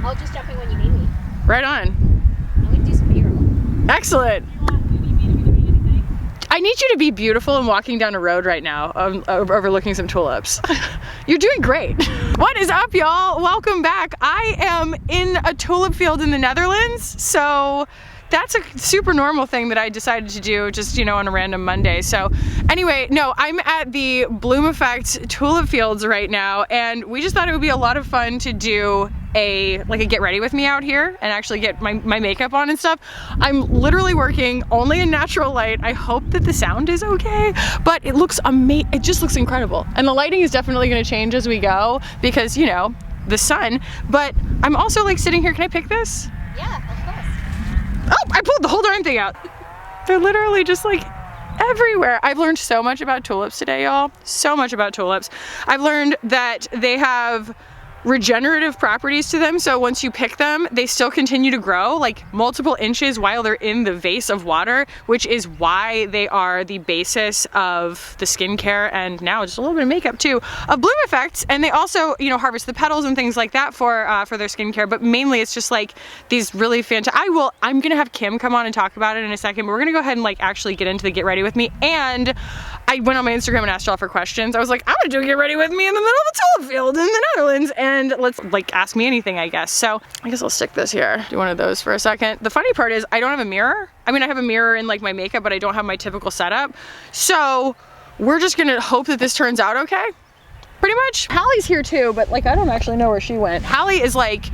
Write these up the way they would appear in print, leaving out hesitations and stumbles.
I'll just jump in when you need me. Right on. I'm gonna do some B-roll. Excellent. I need you to be beautiful and walking down a road right now, overlooking some tulips. You're doing great. What is up, y'all? Welcome back. I am in a tulip field in the Netherlands, so that's a super normal thing that I decided to do just, you know, on a random Monday. So anyway, no, I'm at the BLOOMEFFECTS tulip fields right now, and we just thought it would be a lot of fun to do a get ready with me out here and actually get my makeup on and stuff. I'm literally working only in natural light. I hope that the sound is okay, but it looks amazing. It just looks incredible. And the lighting is definitely gonna change as we go because, you know, the sun, but I'm also like sitting here. Can I pick this? Yeah, of course. Oh, I pulled the whole darn thing out. They're literally just like everywhere. I've learned so much about tulips today, y'all. So much about tulips. I've learned that they have regenerative properties to them, so once you pick them, they still continue to grow like multiple inches while they're in the vase of water, which is why they are the basis of the skincare and now just a little bit of makeup too of BLOOMEFFECTS. And they also, you know, harvest the petals and things like that for their skincare, but mainly it's just like these really fantastic. I'm gonna have Kim come on and talk about it in a second, but we're gonna go ahead and like actually get into the get ready with me. And I went on my Instagram and asked y'all for questions. I was like, I'm gonna do a get ready with me in the middle of a tulip field in the Netherlands, and let's like ask me anything, I guess. So I guess I'll stick this here, do one of those for a second. The funny part is I don't have a mirror. I mean, I have a mirror in like my makeup, but I don't have my typical setup. So we're just gonna hope that this turns out okay, pretty much. Hallie's here too, but like I don't actually know where she went. Hallie is like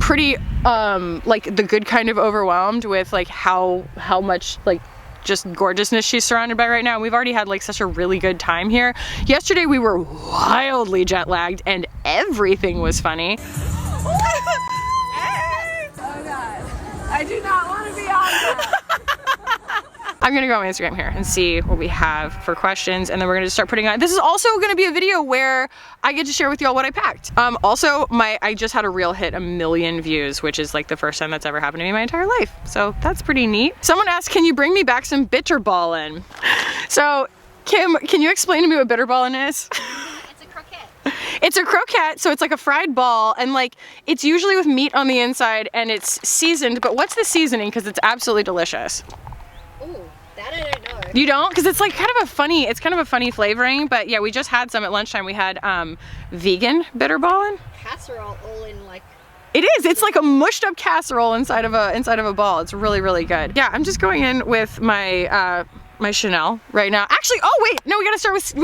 pretty like the good kind of overwhelmed with like how much like just gorgeousness she's surrounded by right now. We've already had like such a really good time here. Yesterday we were wildly jet lagged and everything was funny. Oh god, I do not want to be on that. I'm gonna go on my Instagram here and see what we have for questions, and then we're gonna just start putting on. This is also gonna be a video where I get to share with y'all what I packed. Also, I just had a reel hit 1 million views, which is like the first time that's ever happened to me in my entire life. So that's pretty neat. Someone asked, can you bring me back some bitterballin'? So, Kim, can you explain to me what bitterballin' is? It's a croquette. It's a croquette, so it's like a fried ball, and like it's usually with meat on the inside and it's seasoned, but what's the seasoning? Because it's absolutely delicious. Ooh, that I don't know. You don't? Because it's like kind of a funny flavoring, but yeah, we just had some at lunchtime. We had vegan bitterballin'. Casserole all in like. It is. It's like a mushed up casserole inside of a ball. It's really, really good. Yeah, I'm just going in with my my Chanel right now. Actually, oh wait, no, we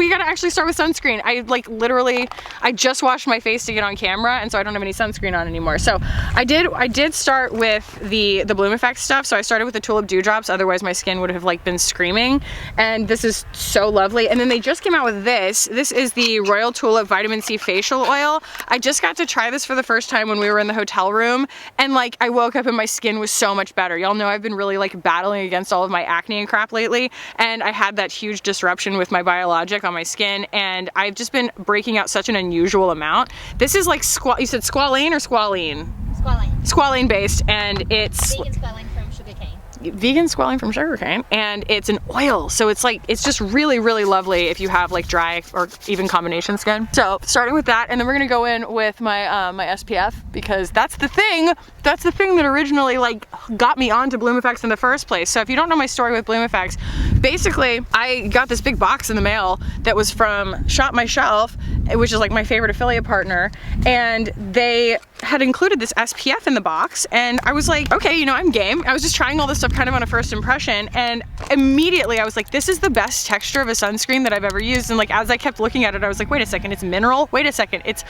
gotta actually start with sunscreen. I just washed my face to get on camera, and so I don't have any sunscreen on anymore. So I did start with the BLOOMEFFECTS stuff. So I started with the Tulip Dewdrops, otherwise my skin would have like been screaming. And this is so lovely. And then they just came out with this. This is the Royal Tulip Vitamin C Facial Oil. I just got to try this for the first time when we were in the hotel room, and like I woke up and my skin was so much better. Y'all know I've been really like battling against all of my acne and crap lately, and I had that huge disruption with my biologic on my skin, and I've just been breaking out such an unusual amount. This is like you said squalane or squalene? Squalane. Squalane based, and it's Vegan squalane from sugarcane. Vegan squalane from sugarcane, and it's an oil, so it's like it's just really, really lovely if you have like dry or even combination skin. So starting with that, and then we're gonna go in with my my SPF, because that's the thing that originally like got me onto BLOOMEFFECTS in the first place. So if you don't know my story with BLOOMEFFECTS, basically I got this big box in the mail that was from Shop My Shelf, which is like my favorite affiliate partner, and they had included this SPF in the box, and I was like, okay, you know, I'm game. I was just trying all this stuff kind of on a first impression, and immediately I was like, this is the best texture of a sunscreen that I've ever used. And like as I kept looking at it, I was like, wait a second, it's mineral, wait a second, it's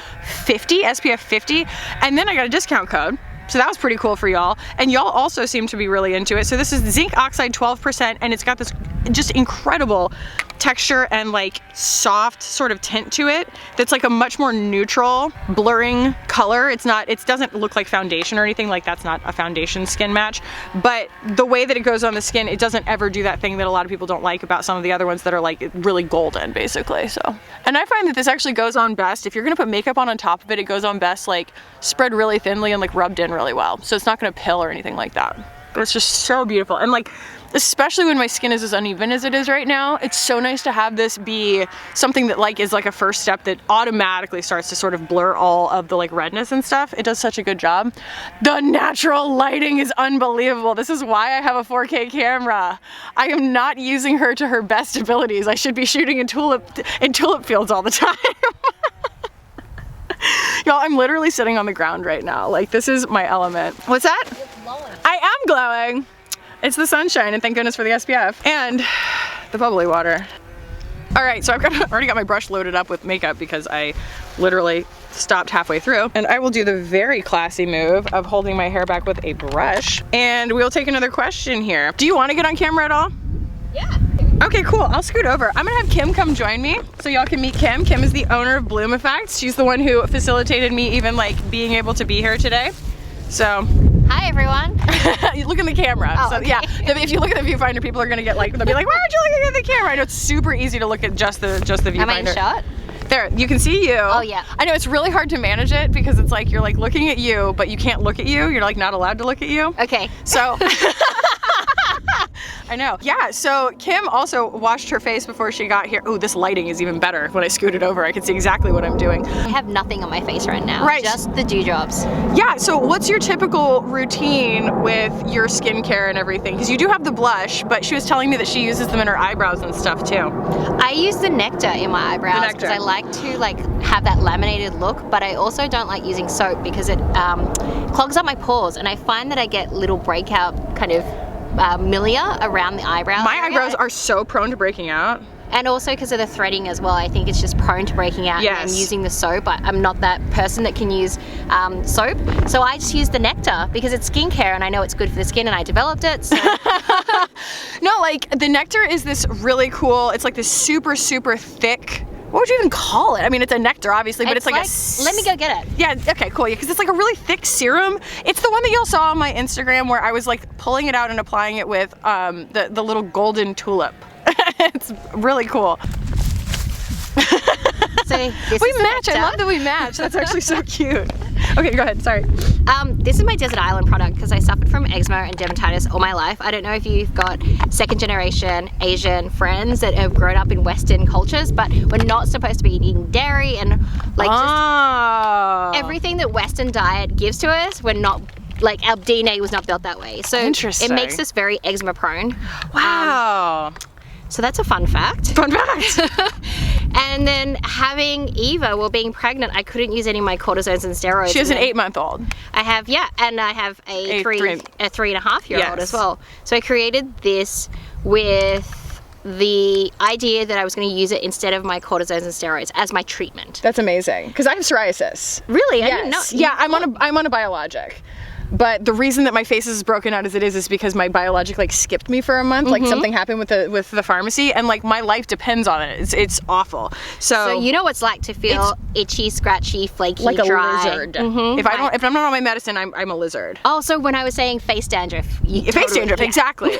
50, SPF 50, and then I got a discount code. So that was pretty cool for y'all. And y'all also seem to be really into it. So this is zinc oxide 12%, and it's got this just incredible texture and like soft sort of tint to it that's like a much more neutral blurring color. It doesn't look like foundation or anything. Like that's not a foundation skin match, but the way that it goes on the skin, it doesn't ever do that thing that a lot of people don't like about some of the other ones that are like really golden basically. So, and I find that this actually goes on best if you're gonna put makeup on top of it. It goes on best like spread really thinly and like rubbed in really well, so it's not gonna pill or anything like that. It's just so beautiful. And like, especially when my skin is as uneven as it is right now, it's so nice to have this be something that like is like a first step that automatically starts to sort of blur all of the like redness and stuff. It does such a good job. The natural lighting is unbelievable. This is why I have a 4K camera. I am not using her to her best abilities. I should be shooting in tulip fields all the time. Y'all, I'm literally sitting on the ground right now. Like, this is my element. What's that? You're glowing. I am glowing. It's the sunshine, and thank goodness for the SPF. And the bubbly water. All right, so I've already got my brush loaded up with makeup because I literally stopped halfway through. And I will do the very classy move of holding my hair back with a brush. And we'll take another question here. Do you want to get on camera at all? Yeah. Okay, cool. I'll scoot over. I'm gonna have Kim come join me so y'all can meet Kim. Kim is the owner of BLOOMEFFECTS. She's the one who facilitated me even like being able to be here today. So. Hi everyone. You look in the camera. Oh, so okay. yeah, if you look at the viewfinder, people are gonna get like, they'll be like, why aren't you looking at the camera? I know it's super easy to look at just the viewfinder. Am I in shot? There, you can see you. Oh yeah. I know it's really hard to manage it because it's like you're like looking at you, but you can't look at you. You're like not allowed to look at you. Okay. So. I know. Yeah, so Kim also washed her face before she got here. Oh, this lighting is even better. When I scooted over, I can see exactly what I'm doing. I have nothing on my face right now. Right. Just the dewdrops. Yeah, so what's your typical routine with your skincare and everything? Because you do have the blush, but she was telling me that she uses them in her eyebrows and stuff too. I use the nectar in my eyebrows because I like to like have that laminated look, but I also don't like using soap because it clogs up my pores, and I find that I get little breakout kind of milia around the eyebrows. My eyebrows are so prone to breaking out. And also because of the threading as well, I think it's just prone to breaking out. Yes. And using the soap, I'm not that person that can use soap. So I just use the nectar because it's skincare and I know it's good for the skin and I developed it. So. No, like the nectar is this really cool, it's like this super, super thick, what would you even call it? I mean, it's a nectar, obviously, but it's like a... Let me go get it. Yeah, okay, cool. Yeah, because it's like a really thick serum. It's the one that y'all saw on my Instagram where I was like pulling it out and applying it with the little golden tulip. It's really cool. So this we is match. I love that we match. That's actually so cute. Okay, go ahead. Sorry. This is my Desert Island product because I suffered from eczema and dermatitis all my life. I don't know if you've got second generation Asian friends that have grown up in Western cultures, but we're not supposed to be eating dairy and like just everything that Western diet gives to us. We're not, like, our DNA was not built that way. So interesting. It makes us very eczema prone. Wow. So that's a fun fact. Fun fact. And then having Eva, well, being pregnant, I couldn't use any of my cortisones and steroids. She has an 8-month-old. I have, yeah, and I have a 3.5-year-old as well. So I created this with the idea that I was going to use it instead of my cortisones and steroids as my treatment. That's amazing. Because I have psoriasis. Really? Yes. I didn't know. Yeah, I'm on a biologic. But the reason that my face is broken out as it is because my biologic like skipped me for a month. Like something happened with the pharmacy, and like my life depends on it. It's awful. So you know what it's like to feel itchy, scratchy, flaky, like dry. a lizard. If I'm not on my medicine, I'm a lizard. Oh, so when I was saying face dandruff, face dandruff, exactly.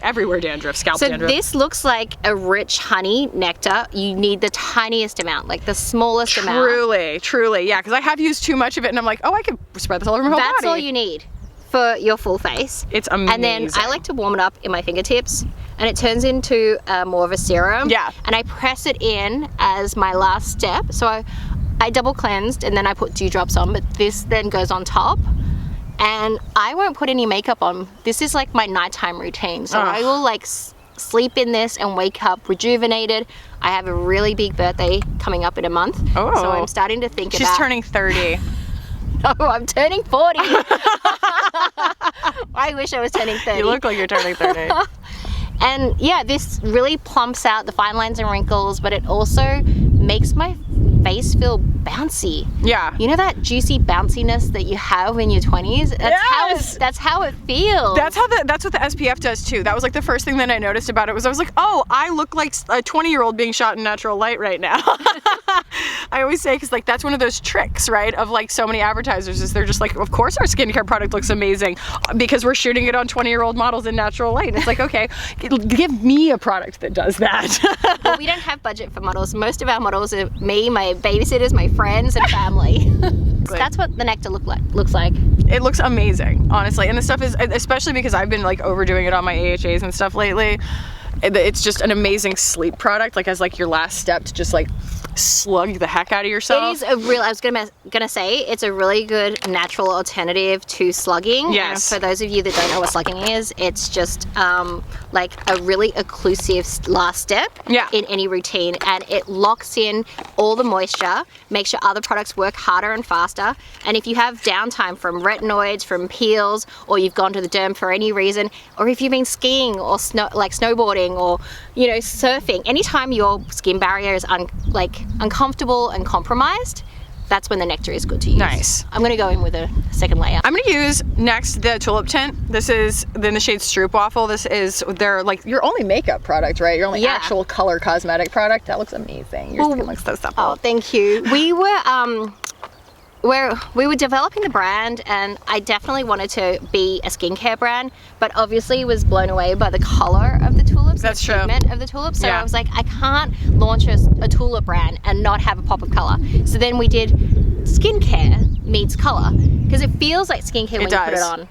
Everywhere dandruff, scalp dandruff. So this looks like a rich honey nectar. You need the tiniest amount, like the smallest amount. Truly, yeah. Because I have used too much of it, and I'm like, oh, I could spread this all over my whole body. That's all you need for your full face. It's amazing. And then I like to warm it up in my fingertips, and it turns into more of a serum. Yeah. And I press it in as my last step. So I double cleansed, and then I put dewdrops on, but this then goes on top. And I won't put any makeup on. This is like my nighttime routine. So I will like sleep in this and wake up rejuvenated. I have a really big birthday coming up in a month. Oh. So I'm starting to think about... She's turning 30. Oh, I'm turning 40. I wish I was turning 30. You look like you're turning 30. And yeah, this really plumps out the fine lines and wrinkles, but it also makes my face feel bouncy. Yeah. You know that juicy bounciness that you have in your 20s? That's how it feels. That's what the SPF does too. That was like the first thing that I noticed about it was I was like, oh, I look like a 20-year-old being shot in natural light right now. I always say, because like that's one of those tricks, right, of like so many advertisers is they're just like, of course our skincare product looks amazing because we're shooting it on 20-year-old models in natural light. And it's like, okay, give me a product that does that. Well, we don't have budget for models. Most of our models are me, my babysitters, my friends, and family. That's what the nectar looks like. It looks amazing, honestly. And the stuff is, especially because I've been like overdoing it on my AHAs and stuff lately, it's just an amazing sleep product, like as like your last step to just like slug the heck out of yourself. It is a real, I was gonna say, it's a really good natural alternative to slugging. Yes. And for those of you that don't know what slugging is, it's just like a really occlusive last step in any routine, and it locks in all the moisture, makes your other products work harder and faster. And if you have downtime from retinoids, from peels, or you've gone to the derm for any reason, or if you've been skiing or snowboarding or, you know, surfing, anytime your skin barrier is uncomfortable and compromised, that's when the nectar is good to use. Nice. I'm gonna go in with a second layer. I'm gonna use next the Tulip tint. This is in the shade Stroopwafel. This is their like your only makeup product, right? Your only actual color cosmetic product. That looks amazing. Your skin looks so supple. Oh, thank you. We were developing the brand, and I definitely wanted to be a skincare brand, but obviously was blown away by the color of the tulips. That's true. The pigment of the tulips. So I was like, I can't launch a tulip brand and not have a pop of color. So then we did skincare meets color, because it feels like skincare when you put it on.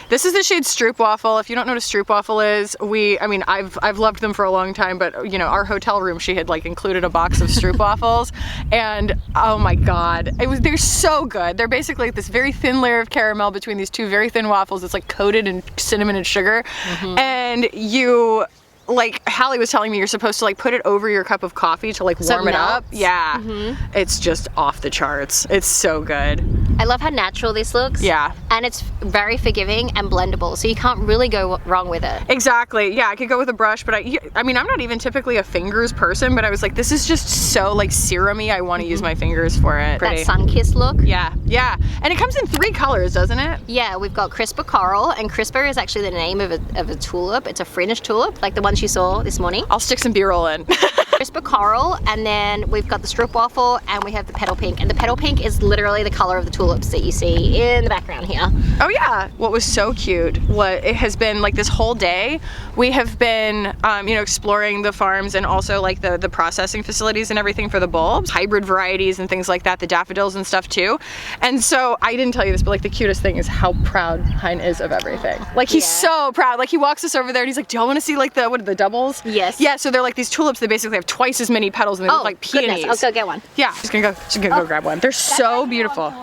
This is the shade Stroopwafel. If you don't know what a Stroopwafel is, I mean, I've loved them for a long time, but you know, our hotel room, she had like included a box of Stroopwafels, and oh my God, they're so good. They're basically this very thin layer of caramel between these two very thin waffles. It's like coated in cinnamon and sugar, and you, like Hallie was telling me, you're supposed to like put it over your cup of coffee to like warm it up. Yeah, it's just off the charts. It's so good. I love how natural this looks. Yeah. And it's very forgiving and blendable, so you can't really go wrong with it. Exactly. Yeah, I could go with a brush, but I mean, I'm not even typically a fingers person, but I was like, this is just so like serum-y. I want to use my fingers for it. That sun-kissed look. Yeah, yeah. And it comes in 3 colors, doesn't it? Yeah, we've got Crisper Coral, and Crisper is actually the name of a tulip. It's a fringed tulip, like the ones you saw this morning. I'll stick some B-roll in. Crisper Coral, and then we've got the Stroopwafel, and we have the Petal Pink. And the Petal Pink is literally the color of the tulips that you see in the background here. Oh yeah. What was so cute, it has been like this whole day, we have been, you know, exploring the farms and also like the processing facilities and everything for the bulbs, hybrid varieties and things like that, the daffodils and stuff too. And so I didn't tell you this, but like the cutest thing is how proud Hein is of everything. Like he's so proud. Like he walks us over there and he's like, do y'all want to see like the doubles? Yes. Yeah, so they're like these tulips that basically have twice as many petals and they look like peonies. Goodness. I'll go get one. Yeah, she's gonna go grab one. They're so beautiful.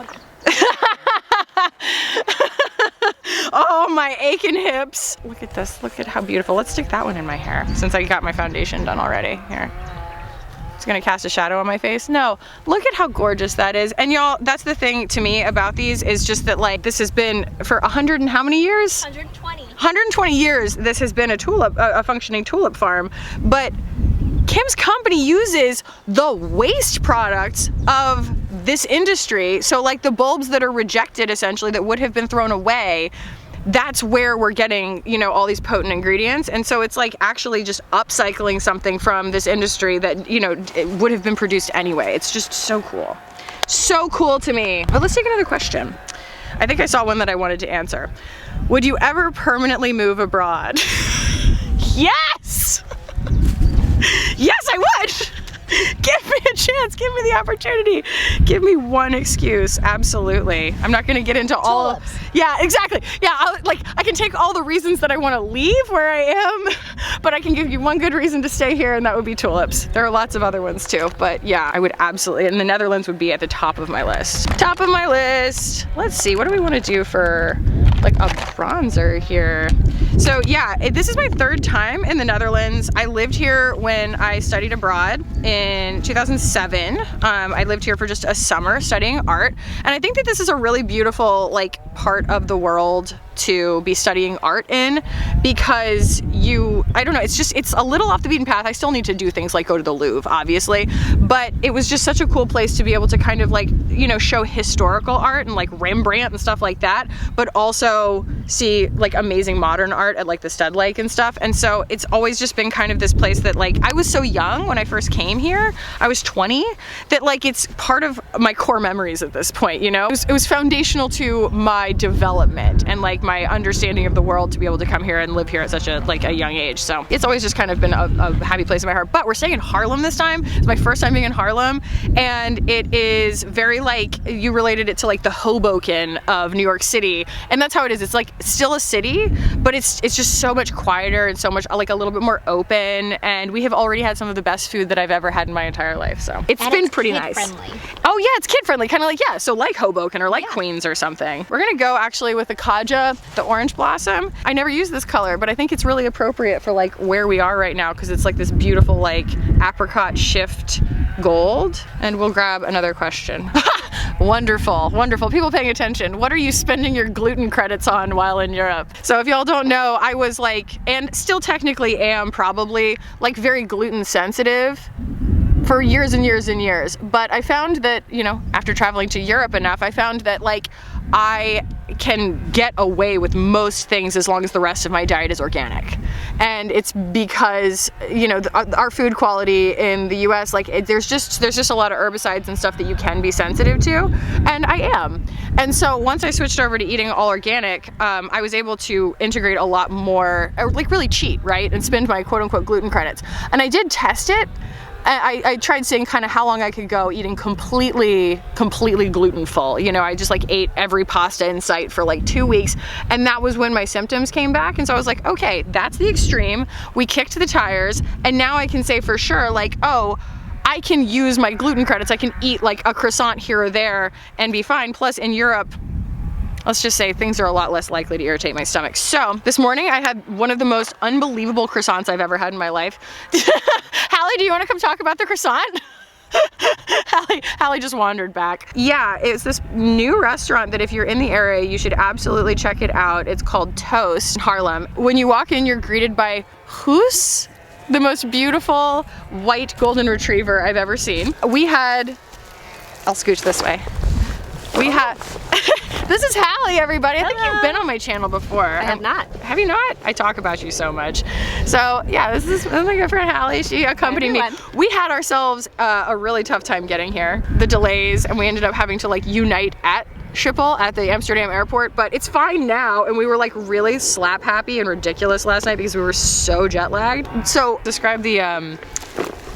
Oh, my aching hips. Look at this. Look at how beautiful. Let's stick that one in my hair since I got my foundation done already. Here. It's gonna cast a shadow on my face. No, look at how gorgeous that is. And y'all, that's the thing to me about these is just that like this has been for 100 and how many years? 120. 120 years this has been a functioning tulip farm. But Kim's company uses the waste products of this industry. So like the bulbs that are rejected essentially that would have been thrown away, that's where we're getting, you know, all these potent ingredients. And so it's like actually just upcycling something from this industry that, you know, it would have been produced anyway. It's just so cool. So cool to me. But let's take another question. I think I saw one that I wanted to answer. Would you ever permanently move abroad? Yes! Yes, I would! Give me a chance, give me the opportunity. Give me one excuse, absolutely. I'm not gonna get into all, yeah, exactly. Yeah, I can take all the reasons that I wanna leave where I am, but I can give you one good reason to stay here, and that would be tulips. There are lots of other ones too, but yeah, I would absolutely, and the Netherlands would be at the top of my list. Top of my list. Let's see, what do we wanna do for like a bronzer here? So yeah, this is my 3rd time in the Netherlands. I lived here when I studied abroad in 2007. I lived here for just a summer studying art, and I think that this is a really beautiful like part of the world to be studying art in, because I don't know, it's a little off the beaten path. I still need to do things like go to the Louvre, obviously, but it was just such a cool place to be able to kind of like, you know, show historical art and like Rembrandt and stuff like that, but also see like amazing modern art at like the Stud Lake and stuff. And so it's always just been kind of this place that like, I was so young when I first came here, I was 20, that like it's part of my core memories at this point, you know? It was foundational to my development and like my understanding of the world to be able to come here and live here at such a young age. So it's always just kind of been a happy place in my heart. But we're staying in Harlem this time. It's my first time being in Harlem, and it is very like, you related it to like the Hoboken of New York City, and that's how it is. It's like still a city, but it's just so much quieter and so much like a little bit more open, and we have already had some of the best food that I've ever had in my entire life. So it's been pretty nice. Friendly. Oh yeah, it's kid friendly, kind of like, yeah, so like Hoboken or like Queens or something. We're gonna go actually with the Kaja, the orange blossom. I never use this color, but I think it's really appropriate for like where we are right now, because it's like this beautiful like apricot shift gold. And we'll grab another question. Wonderful, wonderful. People paying attention. What are you spending your gluten credits on while in Europe? So if y'all don't know, I was like, and still technically am probably, like very gluten sensitive for years and years and years. But I found that, you know, after traveling to Europe enough, I found that like I can get away with most things as long as the rest of my diet is organic. And it's because, you know, our food quality in the US, like there's just a lot of herbicides and stuff that you can be sensitive to, and I am. And so once I switched over to eating all organic, I was able to integrate a lot more, or like really cheat, right? And spend my quote unquote gluten credits. And I did test it. I tried seeing kind of how long I could go eating completely gluten full. You know, I just like ate every pasta in sight for like 2 weeks, and that was when my symptoms came back. And so I was like, okay, that's the extreme. We kicked the tires, and now I can say for sure, like, oh, I can use my gluten credits. I can eat like a croissant here or there and be fine. Plus in Europe, let's just say things are a lot less likely to irritate my stomach. So this morning I had one of the most unbelievable croissants I've ever had in my life. Hallie, do you want to come talk about the croissant? Hallie just wandered back. Yeah, it's this new restaurant that if you're in the area, you should absolutely check it out. It's called Toast in Harlem. When you walk in, you're greeted by Hoos, the most beautiful white golden retriever I've ever seen. We had, I'll scooch this way. We had, this is Hallie, everybody. I think you've been on my channel before. I have not. Have you not? I talk about you so much. So yeah, this is my good friend Hallie. She accompanied me. We had ourselves a really tough time getting here. The delays, and we ended up having to like unite at Schiphol at the Amsterdam airport, but it's fine now, and we were like really slap happy and ridiculous last night because we were so jet lagged. So describe the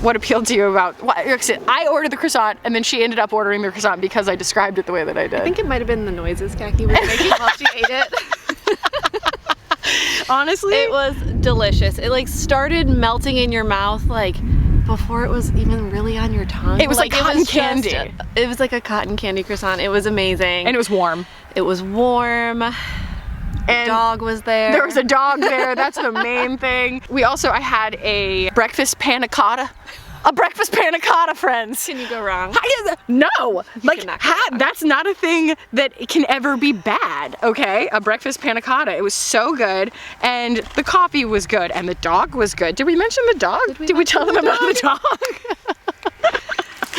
what appealed to you about what I ordered the croissant, and then she ended up ordering the croissant because I described it the way that I did. I think it might have been the noises Kackie was making while she ate it. Honestly, it was delicious. It like started melting in your mouth like before it was even really on your tongue. It was like cotton candy. It was like a cotton candy croissant. It was amazing. And it was warm. It was warm. And the dog was there. There was a dog there. That's the main thing. I had a breakfast panna cotta. A breakfast panna cotta, friends. Can you go wrong? No, like that's not a thing that can ever be bad, okay? A breakfast panna cotta. It was so good, and the coffee was good, and the dog was good. Did we mention the dog? Did we tell them about the dog?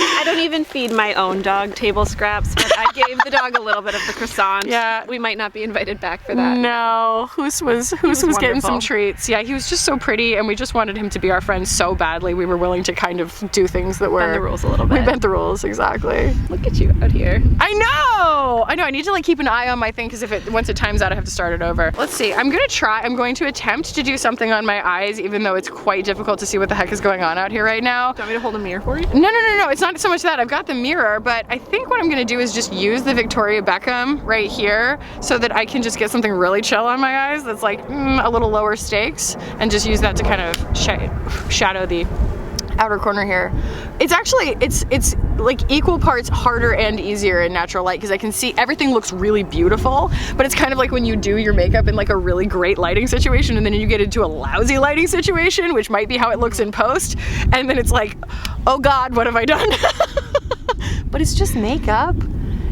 I don't even feed my own dog table scraps, but I gave the dog a little bit of the croissant. Yeah. We might not be invited back for that. No, Hoos was getting some treats. Yeah, he was just so pretty, and we just wanted him to be our friend so badly. We were willing to kind of do things that were... Bend the rules a little bit. We bent the rules, exactly. Look at you out here. I know! I need to like keep an eye on my thing, because once it times out, I have to start it over. Let's see, I'm going to attempt to do something on my eyes, even though it's quite difficult to see what the heck is going on out here right now. Do you want me to hold a mirror for you? No, it's not so much that. I've got the mirror, but I think what I'm gonna do is just use the Victoria Beckham right here so that I can just get something really chill on my eyes that's like a little lower stakes, and just use that to kind of shadow the outer corner here. It's actually, it's like equal parts harder and easier in natural light, because I can see everything looks really beautiful, but it's kind of like when you do your makeup in like a really great lighting situation, and then you get into a lousy lighting situation, which might be how it looks in post, and then it's like, oh God, what have I done? But it's just makeup.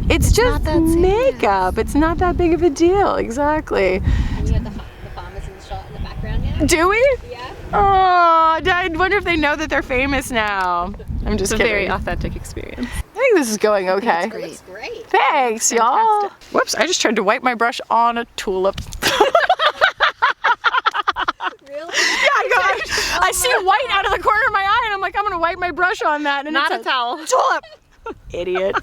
It's just makeup. It's not that big of a deal. Exactly. And you had the farmers in the shot in the background yet? Do we? Yeah. Oh, I wonder if they know that they're famous now. I'm just kidding. It's a very authentic experience. I think this is going okay. It looks great. Thanks, y'all. Whoops, I just tried to wipe my brush on a tulip. Really? Yeah, I see white out of the corner of my eye, and I'm like, I'm gonna wipe my brush on that. And Not it's a towel. Tulip. Idiot.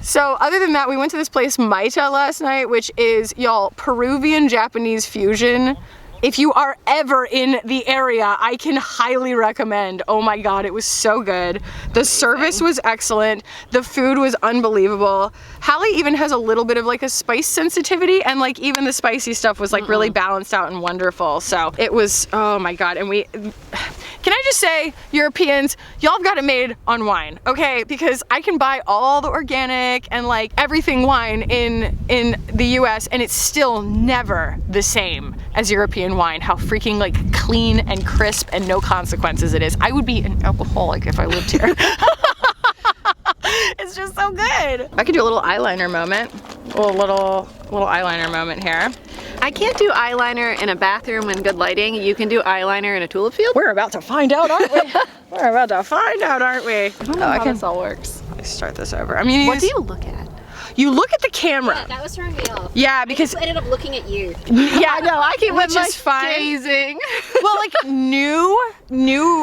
So other than that, we went to this place Maita last night, which is, y'all, Peruvian Japanese fusion. If you are ever in the area, I can highly recommend. Oh my God, it was so good. The service was excellent. The food was unbelievable. Hallie even has a little bit of like a spice sensitivity, and like even the spicy stuff was like really balanced out and wonderful. So it was, oh my God. And can I just say, Europeans, y'all have got it made on wine, okay? Because I can buy all the organic and like everything wine in the US, and it's still never the same as European wine. How freaking like clean and crisp and no consequences it is. I would be an alcoholic if I lived here. It's just so good. I could do a little eyeliner moment. A little eyeliner moment here. I can't do eyeliner in a bathroom in good lighting. You can do eyeliner in a tulip field? We're about to find out, aren't we? We're about to find out, aren't we? I don't know how this all works. Let me start this over. I'm gonna What do you look at? You look at the camera. Yeah, that was throwing me off. Yeah, because I ended up looking at you. yeah, no, I keep Which is fine. gazing. Well, like new,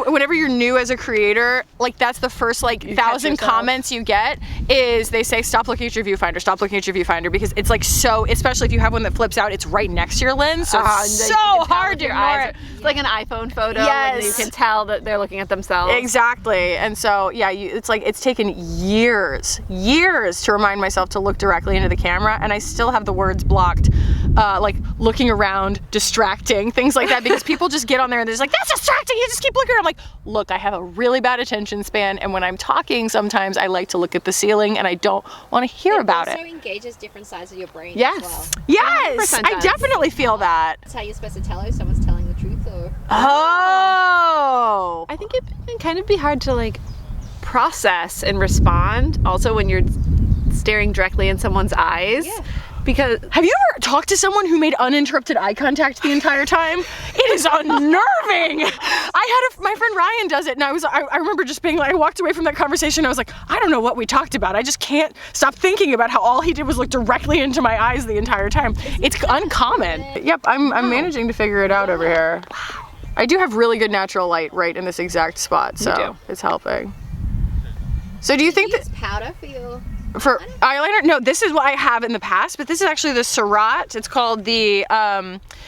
whenever you're new as a creator, like that's the first like 1,000 comments you get is they say stop looking at your viewfinder, stop looking at your viewfinder, because it's like so, especially if you have one that flips out, it's right next to your lens, so it's so hard to ignore it. It's like an iPhone photo. Yes. And you can tell that they're looking at themselves. Exactly, and so yeah, it's like it's taken years to remind myself to look directly into the camera, and I still have the words blocked, like looking around, distracting, things like that, because people just get on there and they're just like, that's distracting, you just keep looking. I'm like, look, I have a really bad attention span, and when I'm talking, sometimes I like to look at the ceiling and I don't want to hear about it. It also engages different sides of your brain Yes. as well. Yes, 100% I does. definitely feel that. That's how you're supposed to tell if someone's telling the truth or... Oh. I think it can kind of be hard to like process and respond also when you're staring directly in someone's eyes. Yeah. Because Have you ever talked to someone who made uninterrupted eye contact the entire time? It is unnerving. My friend Ryan does it, and I remember just being like, I walked away from that conversation, I was like, I don't know what we talked about. I just can't stop thinking about how all he did was look directly into my eyes the entire time. It's uncommon. Yep, I'm managing to figure it out over here. I do have really good natural light right in this exact spot, so it's helping. So do you think that use powder for your... for eyeliner? No, this is what I have in the past, but this is actually the Surratt. It's called the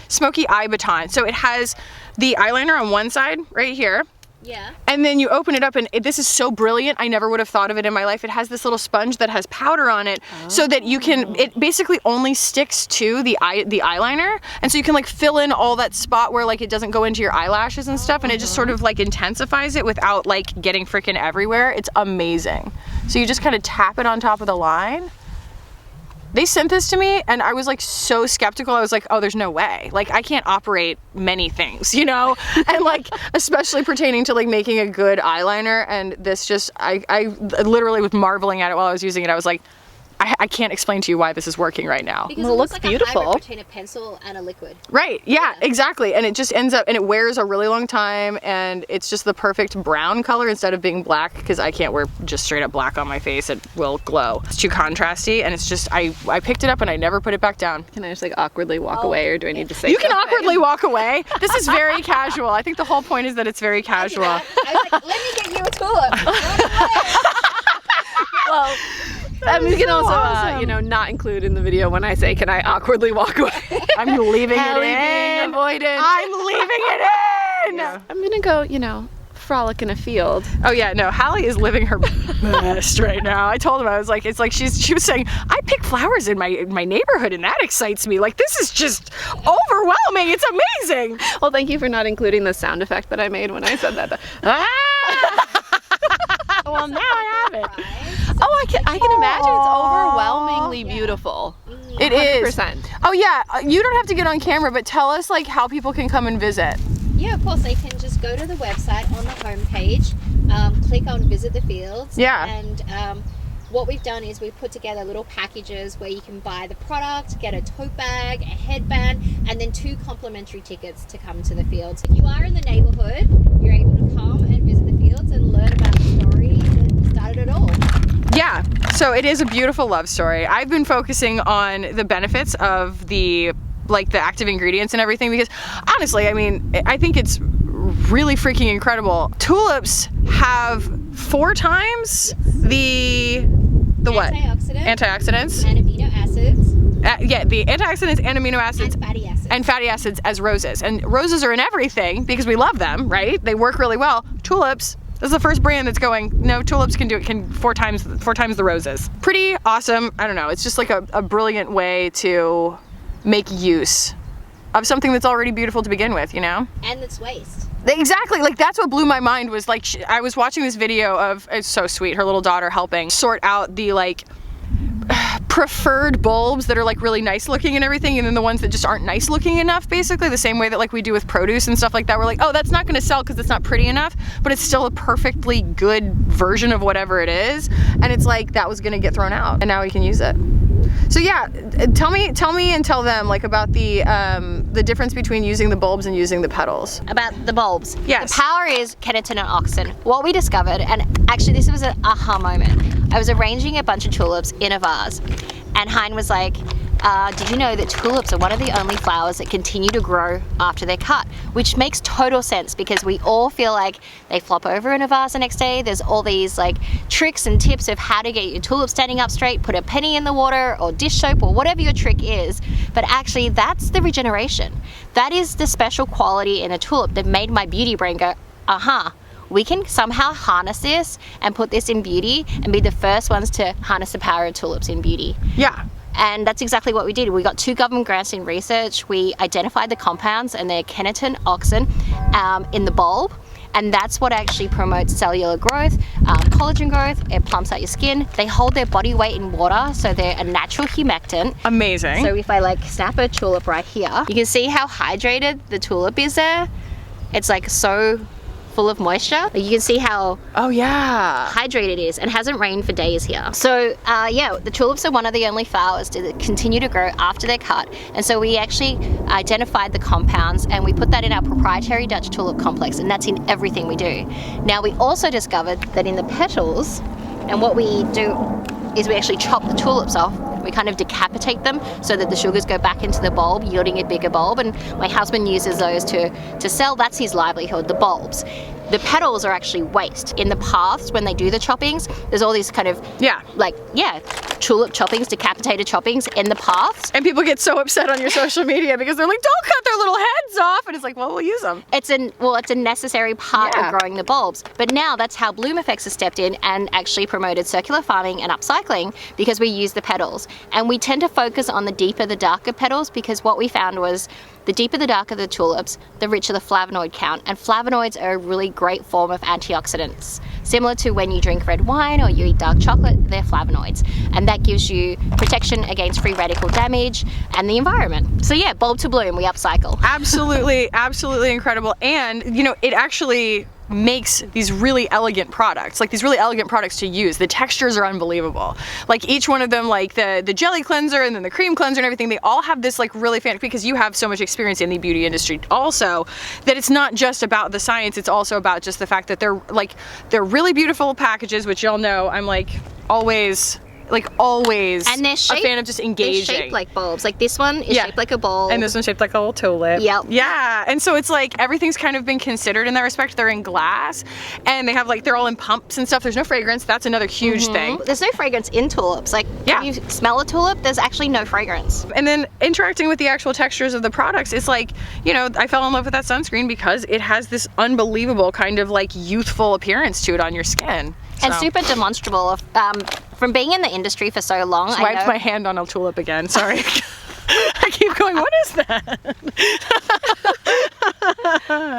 Smoky Eye Baton. So it has the eyeliner on one side right here. Yeah. And then you open it up, and this is so brilliant. I never would have thought of it in my life. It has this little sponge that has powder on it, so that you can, it basically only sticks to the eyeliner. And so you can like fill in all that spot where like it doesn't go into your eyelashes and stuff, and it just sort of like intensifies it without like getting freaking everywhere. It's amazing. So you just kind of tap it on top of the line. They sent this to me and I was like so skeptical. I was like, oh, there's no way. Like I can't operate many things, you know? And like, especially pertaining to like making a good eyeliner, and this just, I literally was marveling at it while I was using it. I was like, I can't explain to you why this is working right now. Because Well, it looks like beautiful. a hybrid between a pencil and a liquid. Right, yeah, exactly. And it just ends up, and it wears a really long time, and it's just the perfect brown color instead of being black, because I can't wear just straight up black on my face. It will glow. It's too contrasty, and it's just, I picked it up and I never put it back down. can I just like awkwardly walk away, or do I need to say You can something? awkwardly walk away. This is very casual. I think the whole point is that it's very casual. I was like, let me get you a tulip. Well, we can so also, awesome. you know, not include in the video when I say, can I awkwardly walk away? I'm leaving it Hallie in. being avoidant. I'm leaving it in. I'm gonna go, you know, frolic in a field. Oh yeah, no, Hallie is living her best right now. I told him, I was like, it's like she was saying, I pick flowers in my neighborhood and that excites me. Like this is just overwhelming. It's amazing. Well, thank you for not including the sound effect that I made when I said that. Well, now I have it. Oh, I can imagine it's overwhelmingly beautiful. It is. 100%. Oh yeah, you don't have to get on camera, but tell us like how people can come and visit. Yeah, of course. They can just go to the website on the homepage, click on Visit the Fields. Yeah. And what we've done is we've put together little packages where you can buy the product, get a tote bag, a headband, and then 2 complimentary tickets to come to the fields. If you are in the neighborhood, you're able to come and visit the fields and learn about the story that started it all. Yeah, so it is a beautiful love story. I've been focusing on the benefits of the active ingredients and everything, because honestly, I mean, I think it's really freaking incredible. Tulips have 4 times the what? Antioxidants. Antioxidants. And amino acids. Yeah, the antioxidants and amino acids. And fatty acids. and fatty acids as roses. And roses are in everything because we love them, right? They work really well. Tulips, this is the first brand that's going, no, tulips can do it, can four times the roses. Pretty awesome. I don't know. It's just like a brilliant way to make use of something that's already beautiful to begin with, you know? And it's waste. Exactly, like that's what blew my mind was like, I was watching this video of, it's so sweet, her little daughter helping sort out the like preferred bulbs that are like really nice looking and everything, and then the ones that just aren't nice looking enough, basically the same way that like we do with produce and stuff like that. We're like, oh, that's not gonna sell because it's not pretty enough, but it's still a perfectly good version of whatever it is, and it's like that was gonna get thrown out and now we can use it. So yeah, tell me and tell them like about the difference between using the bulbs and using the petals. About the bulbs. Yes. The power is keratin and auxin. What we discovered, and actually this was an aha moment. I was arranging a bunch of tulips in a vase, and Hein was like, did you know that tulips are one of the only flowers that continue to grow after they're cut? Which makes total sense because we all feel like they flop over in a vase the next day. There's all these like tricks and tips of how to get your tulip standing up straight, put a penny in the water or dish soap or whatever your trick is. But actually that's the regeneration. That is the special quality in a tulip that made my beauty brain go, aha. We can somehow harness this and put this in beauty and be the first ones to harness the power of tulips in beauty. Yeah. And that's exactly what we did. We got 2 government grants in research. We identified the compounds and their keratin, auxin in the bulb. And that's what actually promotes cellular growth, collagen growth. It plumps out your skin. They hold their body weight in water, so they're a natural humectant. Amazing. So if I like snap a tulip right here, you can see how hydrated the tulip is there. It's like so full of moisture. You can see how hydrated it is, and hasn't rained for days here. So yeah, the tulips are one of the only flowers to continue to grow after they're cut, and so we actually identified the compounds and we put that in our proprietary Dutch tulip complex, and that's in everything we do. Now we also discovered that in the petals, and what we do is we actually chop the tulips off. We kind of decapitate them so that the sugars go back into the bulb, yielding a bigger bulb, and my husband uses those to sell. That's his livelihood, the bulbs. The petals are actually waste. In the past, when they do the choppings, there's all these kind of, tulip choppings, decapitated choppings in the paths. And people get so upset on your social media because they're like, don't cut their little heads off. And it's like, well, we'll use them. It's a necessary part of growing the bulbs. But now that's how BLOOMEFFECTS has stepped in and actually promoted circular farming and upcycling, because we use the petals. And we tend to focus on the deeper, the darker petals, because what we found was the deeper, the darker the tulips, the richer the flavonoid count. And flavonoids are a really great form of antioxidants. Similar to when you drink red wine or you eat dark chocolate, they're flavonoids. And that gives you protection against free radical damage and the environment. So yeah, bulb to bloom, we upcycle. Absolutely, absolutely incredible. And you know, it actually makes these really elegant products, like these really elegant products to use. The textures are unbelievable. Like each one of them, like the jelly cleanser and then the cream cleanser and everything, they all have this like really fancy, because you have so much experience in the beauty industry also, that it's not just about the science, it's also about just the fact that they're really beautiful packages, which y'all know I'm like always and they're shaped, a fan of just engaging. They're shaped like bulbs. Like this one is shaped like a bulb. And this one's shaped like a little tulip. Yep. Yeah, and so it's like everything's kind of been considered in that respect. They're in glass, and they have like, they're all in pumps and stuff. There's no fragrance. That's another huge thing. There's no fragrance in tulips. Like when you smell a tulip, there's actually no fragrance. And then interacting with the actual textures of the products, it's like, you know, I fell in love with that sunscreen because it has this unbelievable kind of like youthful appearance to it on your skin. And super demonstrable. From being in the industry for so long, I wiped my hand on a tulip again, sorry. I keep going, what is that?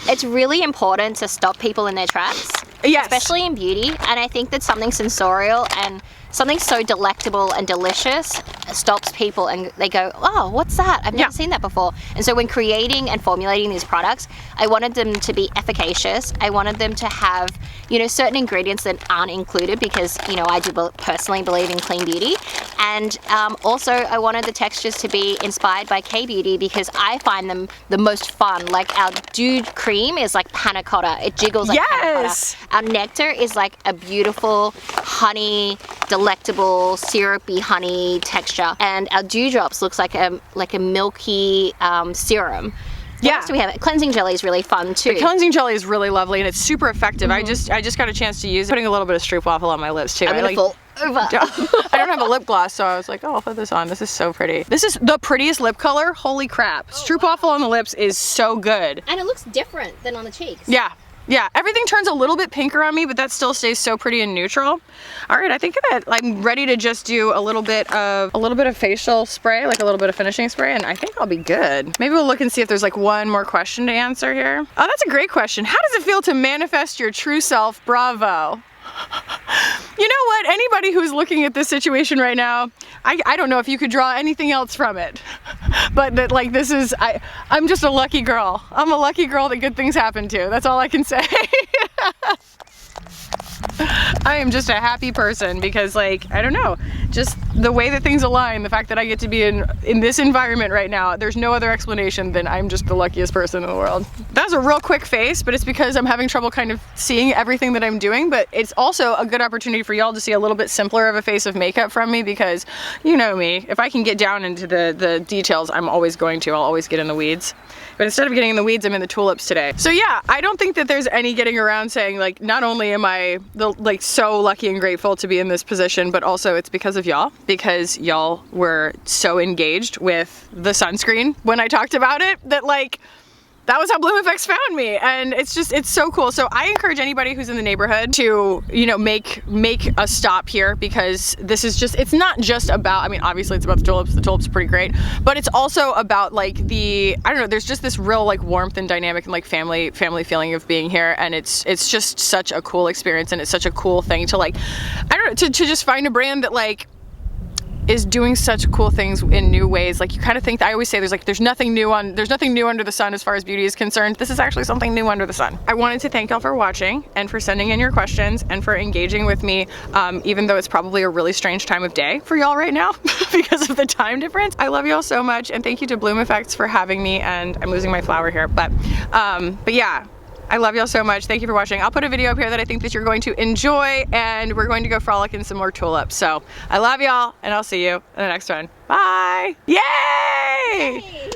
It's really important to stop people in their tracks. Yes. Especially in beauty. And I think that something sensorial and something so delectable and delicious stops people and they go, oh, what's that? I've never seen that before. And so when creating and formulating these products, I wanted them to be efficacious. I wanted them to have, you know, certain ingredients that aren't included because, you know, I do personally believe in clean beauty. And also I wanted the textures to be inspired by K-beauty because I find them the most fun. Like our Dude cream is like panna cotta. It jiggles like panna cotta. Our nectar is like a beautiful honey, delectable syrupy honey texture, and our dewdrops looks like a milky serum. What else do we have? Cleansing jelly is really fun too. The cleansing jelly is really lovely and it's super effective. I just got a chance to use it. Putting a little bit of stroopwafel on my lips too. over. I don't have a lip gloss, so I was like, oh, I'll put this on. This is so pretty. This is the prettiest lip color. Holy crap. Stroopwafel on the lips is so good. And it looks different than on the cheeks. Yeah. Yeah, everything turns a little bit pinker on me, but that still stays so pretty and neutral. All right, I think that I'm ready to just do a little bit of facial spray, like a little bit of finishing spray, and I think I'll be good. Maybe we'll look and see if there's like one more question to answer here. Oh, that's a great question. How does it feel to manifest your true self? Bravo. You know what? Anybody who's looking at this situation right now, I don't know if you could draw anything else from it. But that, like, this is, I'm just a lucky girl. I'm a lucky girl that good things happen to. That's all I can say. I am just a happy person because, like, I don't know, just the way that things align, the fact that I get to be in this environment right now, there's no other explanation than I'm just the luckiest person in the world. That was a real quick face, but it's because I'm having trouble kind of seeing everything that I'm doing, but it's also a good opportunity for y'all to see a little bit simpler of a face of makeup from me because, you know me, if I can get down into the details, I'm always going to. I'll always get in the weeds. But instead of getting in the weeds, I'm in the tulips today. So yeah, I don't think that there's any getting around saying, like, not only am I so lucky and grateful to be in this position, but also it's because of y'all, because y'all were so engaged with the sunscreen when I talked about it that, like, that was how BLOOMEFFECTS found me, and it's so cool. So I encourage anybody who's in the neighborhood to, you know, make a stop here, because this is just, it's not just about, I mean, obviously it's about the tulips are pretty great, but it's also about, like, I don't know, there's just this real, like, warmth and dynamic and, like, family feeling of being here, and it's just such a cool experience, and it's such a cool thing to, like, I don't know, to just find a brand that, like, is doing such cool things in new ways. Like, you kind of think, I always say there's nothing new under the sun as far as beauty is concerned. This is actually something new under the sun. I wanted to thank y'all for watching and for sending in your questions and for engaging with me, even though it's probably a really strange time of day for y'all right now because of the time difference. I love y'all so much, and thank you to BLOOMEFFECTS for having me, and I'm losing my flower here, but yeah. I love y'all so much. Thank you for watching. I'll put a video up here that I think that you're going to enjoy, and we're going to go frolic in some more tulips. So I love y'all, and I'll see you in the next one. Bye. Yay!